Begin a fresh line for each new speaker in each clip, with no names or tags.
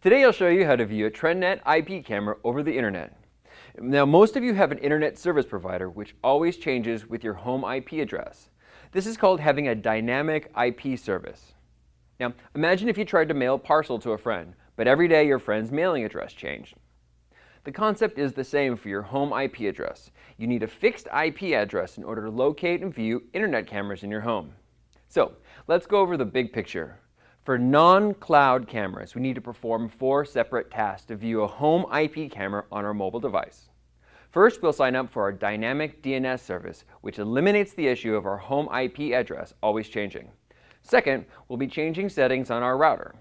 Today I'll show you how to view a TRENDnet IP camera over the internet. Now, most of you have an internet service provider which always changes with your home IP address. This is called having a dynamic IP service. Now, imagine if you tried to mail a parcel to a friend, but every day your friend's mailing address changed. The concept is the same for your home IP address. You need a fixed IP address in order to locate and view internet cameras in your home. So, let's go over the big picture. For non-cloud cameras, we need to perform 4 separate tasks to view a home IP camera on our mobile device. First, we'll sign up for our dynamic DNS service, which eliminates the issue of our home IP address always changing. Second, we'll be changing settings on our router.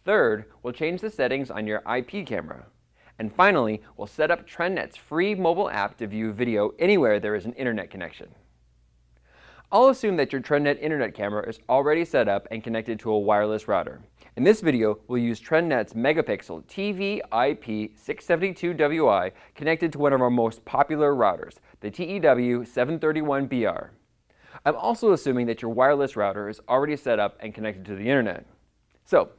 Third, we'll change the settings on your IP camera. And finally, we'll set up TRENDnet's free mobile app to view video anywhere there is an internet connection. I'll assume that your TRENDnet internet camera is already set up and connected to a wireless router. In this video, we'll use TRENDnet's megapixel TV IP 672WI connected to one of our most popular routers, the TEW 731BR. I'm also assuming that your wireless router is already set up and connected to the internet. So,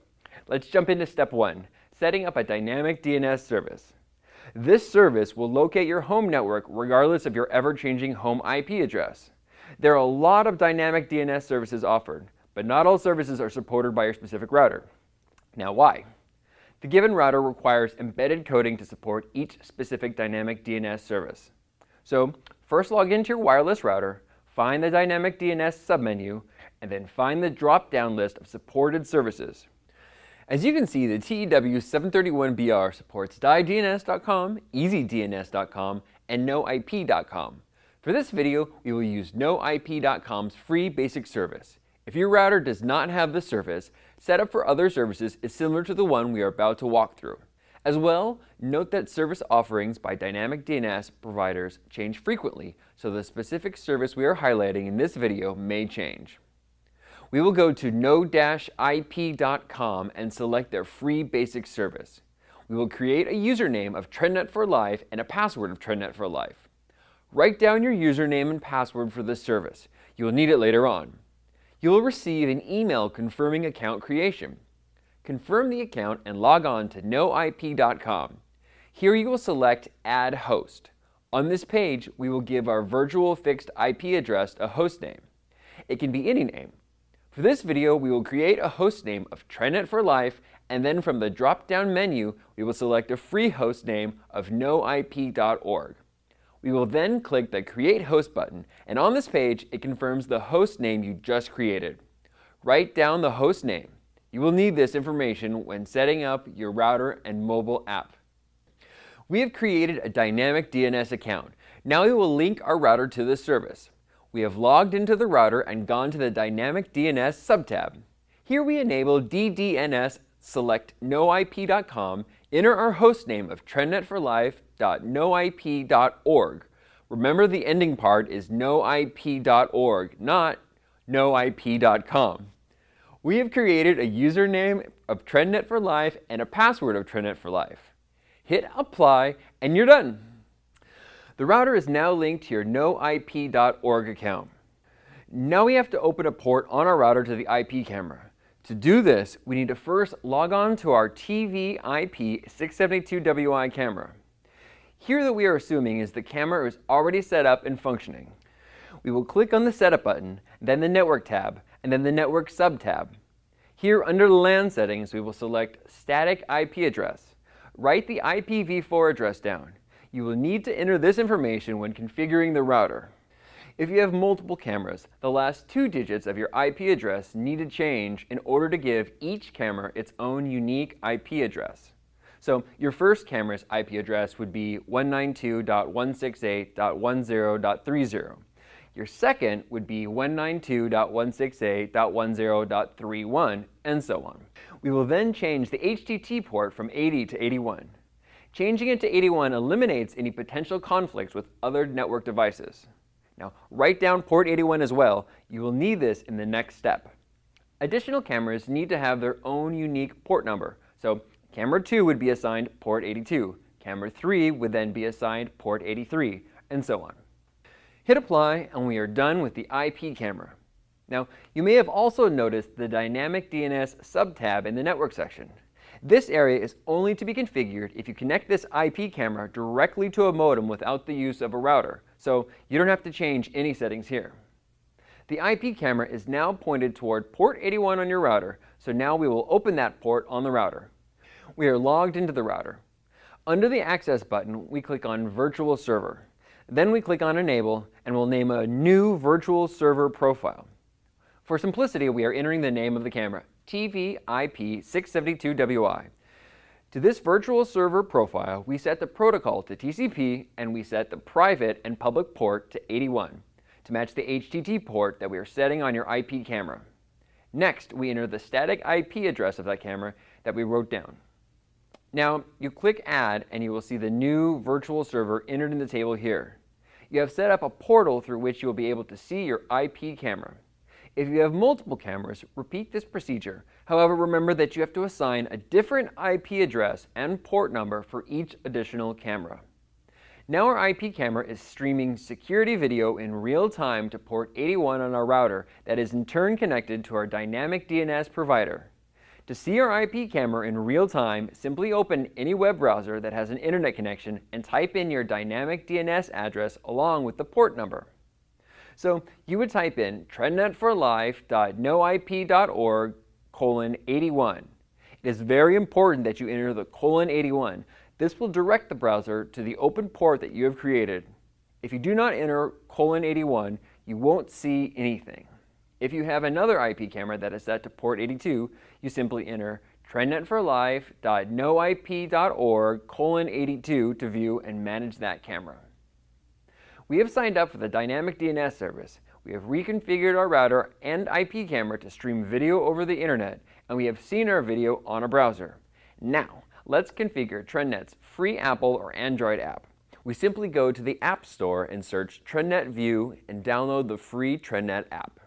let's jump into step 1, setting up a dynamic DNS service. This service will locate your home network regardless of your ever-changing home IP address. There are a lot of dynamic DNS services offered, but not all services are supported by your specific router. Now, why? The given router requires embedded coding to support each specific dynamic DNS service. So, first log into your wireless router, find the dynamic DNS submenu, and then find the drop-down list of supported services. As you can see, the TEW 731BR supports DieDNS.com, EasyDNS.com, and NoIP.com. For this video, we will use NoIP.com's free basic service. If your router does not have the service, setup for other services is similar to the one we are about to walk through. As well, note that service offerings by dynamic DNS providers change frequently, so the specific service we are highlighting in this video may change. We will go to no-ip.com and select their free basic service. We will create a username of TRENDnet for Life and a password of TRENDnet for Life. Write down your username and password for this service. You will need it later on. You will receive an email confirming account creation. Confirm the account and log on to noip.com. Here you will select Add Host. On this page, we will give our virtual fixed IP address a host name. It can be any name. For this video, we will create a host name of TRENDnet for Life, and then from the drop-down menu, we will select a free host name of noip.org. We will then click the Create Host button, and on this page, it confirms the host name you just created. Write down the host name. You will need this information when setting up your router and mobile app. We have created a dynamic DNS account. Now we will link our router to this service. We have logged into the router and gone to the Dynamic DNS Sub Tab. Here we enable DDNS, select noip.com, enter our host name of TRENDnetforlife.noip.org. Remember, the ending part is noip.org, not noip.com. We have created a username of TRENDnet for Life and a password of TRENDnet for Life. Hit apply and you're done. The router is now linked to your noip.org account. Now we have to open a port on our router to the IP camera. To do this, we need to first log on to our TV IP 672WI camera. Here that we are assuming is the camera is already set up and functioning. We will click on the Setup button, then the Network tab, and then the Network Sub tab. Here under the LAN settings, we will select Static IP Address. Write the IPv4 address down. You will need to enter this information when configuring the router. If you have multiple cameras, the last 2 digits of your IP address need to change in order to give each camera its own unique IP address. So your first camera's IP address would be 192.168.10.30. Your second would be 192.168.10.31, and so on. We will then change the HTTP port from 80 to 81. Changing it to 81 eliminates any potential conflicts with other network devices. Now, write down port 81 as well. You will need this in the next step. Additional cameras need to have their own unique port number. So, camera 2 would be assigned port 82. Camera 3 would then be assigned port 83, and so on. Hit apply, and we are done with the IP camera. Now, you may have also noticed the Dynamic DNS Sub Tab in the Network section. This area is only to be configured if you connect this IP camera directly to a modem without the use of a router, so you don't have to change any settings here. The IP camera is now pointed toward port 81 on your router, so now we will open that port on the router. We are logged into the router. Under the Access button, we click on Virtual Server. Then we click on Enable, and we'll name a new Virtual Server profile. For simplicity, we are entering the name of the camera, TVIP672WI. To this Virtual Server profile, we set the protocol to TCP, and we set the private and public port to 81 to match the HTTP port that we are setting on your IP camera. Next, we enter the static IP address of that camera that we wrote down. Now, you click Add, and you will see the new virtual server entered in the table here. You have set up a portal through which you will be able to see your IP camera. If you have multiple cameras, repeat this procedure. However, remember that you have to assign a different IP address and port number for each additional camera. Now our IP camera is streaming security video in real time to port 81 on our router that is in turn connected to our dynamic DNS provider. To see our IP camera in real time, simply open any web browser that has an internet connection and type in your dynamic DNS address along with the port number. So you would type in trendnetforlife.noip.org:81. It is very important that you enter the :81. This will direct the browser to the open port that you have created. If you do not enter :81, you won't see anything. If you have another IP camera that is set to port 82, you simply enter trendnetforlife.noip.org:82 to view and manage that camera. We have signed up for the dynamic DNS service. We have reconfigured our router and IP camera to stream video over the internet, and we have seen our video on a browser. Now, let's configure TRENDnet's free Apple or Android app. We simply go to the App Store and search TRENDnet View and download the free TRENDnet app.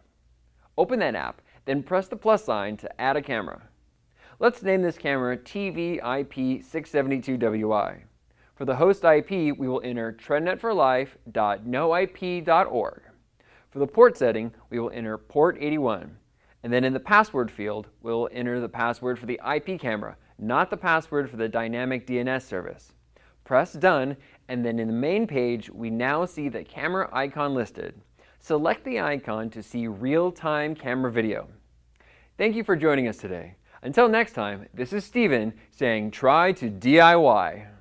Open that app, then press the plus sign to add a camera. Let's name this camera TVIP672WI. For the host IP, we will enter trendnetforlife.noip.org. For the port setting, we will enter port 81. And then in the password field, we'll enter the password for the IP camera, not the password for the dynamic DNS service. Press Done, and then in the main page, we now see the camera icon listed. Select the icon to see real-time camera video. Thank you for joining us today. Until next time, this is Steven saying try to DIY.